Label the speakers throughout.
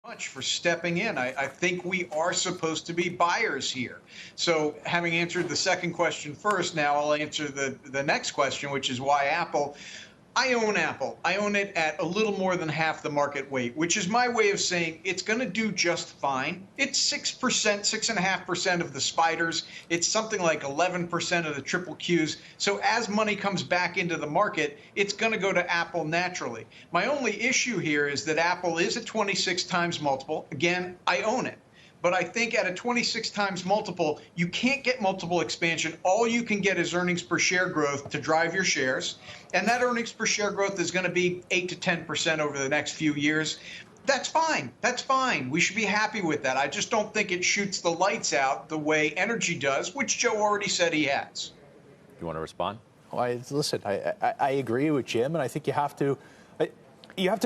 Speaker 1: much for stepping in. I think we are supposed to be buyers here. So having answered the second question first, now I'll answer the next question, which is why Apple. I own Apple. I own it at a little more than half the market weight, which is my way of saying it's going to do just fine. It's 6%, 6.5% of the spiders. It's something like 11% of the triple Qs. So as money comes back into the market, it's going to go to Apple naturally. My only issue here is that Apple is a 26 times multiple. Again, I own it. But I think at a 26 times multiple, you can't get multiple expansion. All you can get is earnings per share growth to drive your shares. And that earnings per share growth is going to be 8 to 10% over the next few years. That's fine. That's fine. We should be happy with that. I just don't think it shoots the lights out the way energy does, which Joe already said he has.
Speaker 2: You want to respond?
Speaker 3: Well, listen, I agree with Jim, and I think you have to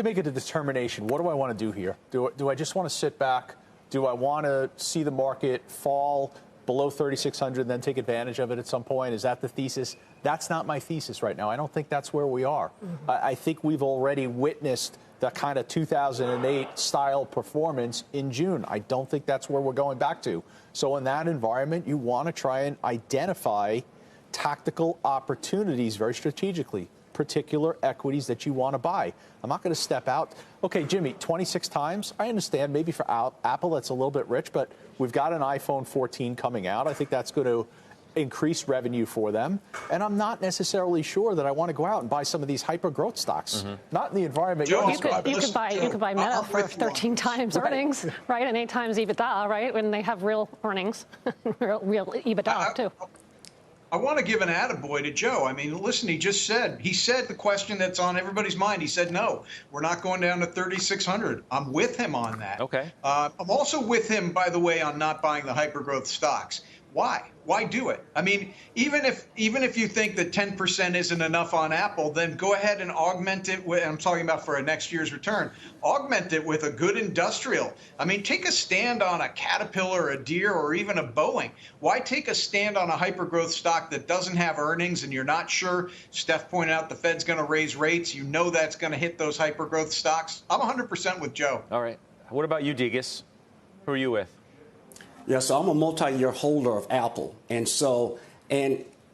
Speaker 3: make a determination. What do I want to do here? Do I just want to sit back? Do I want to see the market fall below 3,600 and then take advantage of it at some point? Is that the thesis? That's not my thesis right now. I don't think that's where we are. Mm-hmm. I think we've already witnessed the kind of 2008 style performance in June. I don't think that's where we're going back to. So in that environment, you want to try and identify tactical opportunities very strategically, particular equities that you want to buy. I'm not going to step out. Okay, Jimmy, 26 times. I understand maybe for Apple that's a little bit rich, but we've got an iPhone 14 coming out. I think that's going to increase revenue for them. And I'm not necessarily sure that I want to go out and buy some of these hyper growth stocks. Mm-hmm. Not in the environment you're describing.
Speaker 4: You could buy Meta for 13 times earnings, right? And 8 times EBITDA, right? When they have real earnings, real EBITDA too.
Speaker 1: I want to give an attaboy to Joe. I mean, listen, he said the question that's on everybody's mind. He said, no, we're not going down to 3,600. I'm with him on that.
Speaker 2: Okay.
Speaker 1: I'm also with him, by the way, on not buying the hypergrowth stocks. Why? Why do it? I mean, even if you think that 10% isn't enough on Apple, then go ahead and augment it with, I'm talking about for a next year's return, augment it with a good industrial. I mean, take a stand on a Caterpillar, a Deere, or even a Boeing. Why take a stand on a hypergrowth stock that doesn't have earnings and you're not sure? Steph pointed out the Fed's going to raise rates. You know that's going to hit those hypergrowth stocks. I'm 100% with Joe.
Speaker 2: All right. What about you, Degas? Who are you with?
Speaker 5: Yeah, so I'm a multi-year holder of Apple. And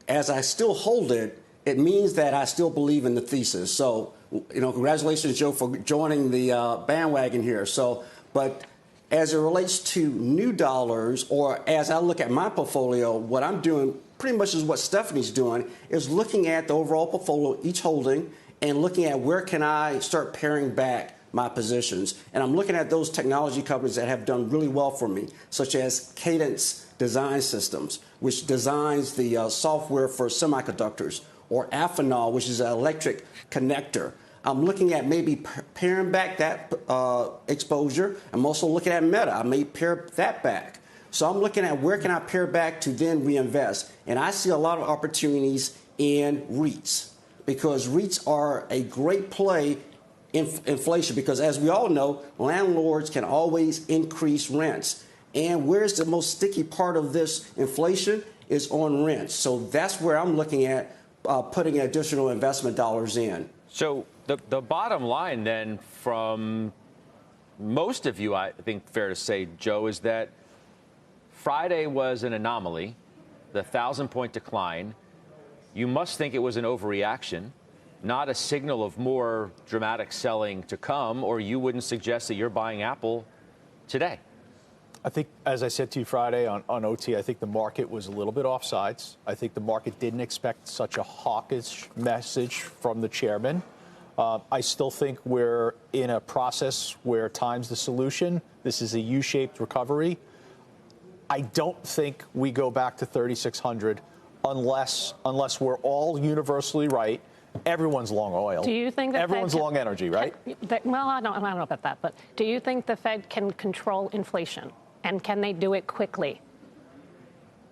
Speaker 5: as I still hold it, it means that I still believe in the thesis. So, congratulations, Joe, for joining the bandwagon here. So, but as it relates to new dollars, or as I look at my portfolio, what I'm doing pretty much is what Stephanie's doing, is looking at the overall portfolio, each holding, and looking at where can I start paring back my positions. And I'm looking at those technology companies that have done really well for me, such as Cadence Design Systems, which designs the software for semiconductors, or Amphenol, which is an electric connector. I'm looking at maybe paring back that exposure. I'm also looking at Meta. I may pare that back. So I'm looking at where can I pare back to then reinvest. And I see a lot of opportunities in REITs, because REITs are a great play inflation, because as we all know, landlords can always increase rents. And where's the most sticky part of this inflation is on rents. So that's where I'm looking at putting additional investment dollars in.
Speaker 2: So the bottom line then from most of you, I think fair to say, Joe, is that Friday was an anomaly, the 1,000-point decline. You must think it was an overreaction, not a signal of more dramatic selling to come, or you wouldn't suggest that you're buying Apple today.
Speaker 3: I think, as I said to you Friday on OT, I think the market was a little bit offsides. I think the market didn't expect such a hawkish message from the chairman. I still think we're in a process where time's the solution. This is a U-shaped recovery. I don't think we go back to 3,600 unless we're all universally right. Everyone's long oil.
Speaker 4: Do you think that
Speaker 3: everyone's long energy, right?
Speaker 4: Well, I don't know about that, but do you think the Fed can control inflation, and can they do it quickly?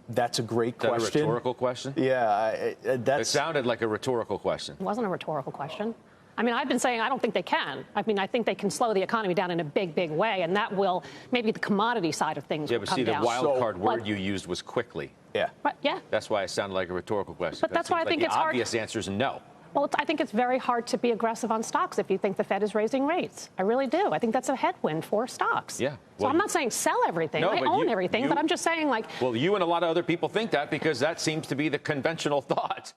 Speaker 3: That's a great question.
Speaker 2: Is that a rhetorical question?
Speaker 3: Yeah,
Speaker 2: it sounded like a rhetorical question.
Speaker 4: It wasn't a rhetorical question. I mean, I've been saying I don't think they can. I mean, I think they can slow the economy down in a big, big way, and that will maybe the commodity side of things will come down.
Speaker 2: Yeah, but see, the wild card word you used was quickly.
Speaker 3: Yeah.
Speaker 4: But, yeah.
Speaker 2: That's why it sounded like a rhetorical question.
Speaker 4: But that's why I think it's hard.
Speaker 2: The obvious answer is no.
Speaker 4: Well, I think it's very hard to be aggressive on stocks if you think the Fed is raising rates. I really do. I think that's a headwind for stocks.
Speaker 2: Yeah.
Speaker 4: So I'm not saying sell everything.
Speaker 2: No,
Speaker 4: I own everything, but I'm just saying, like.
Speaker 2: Well, you and a lot of other people think that because that seems to be the conventional thought.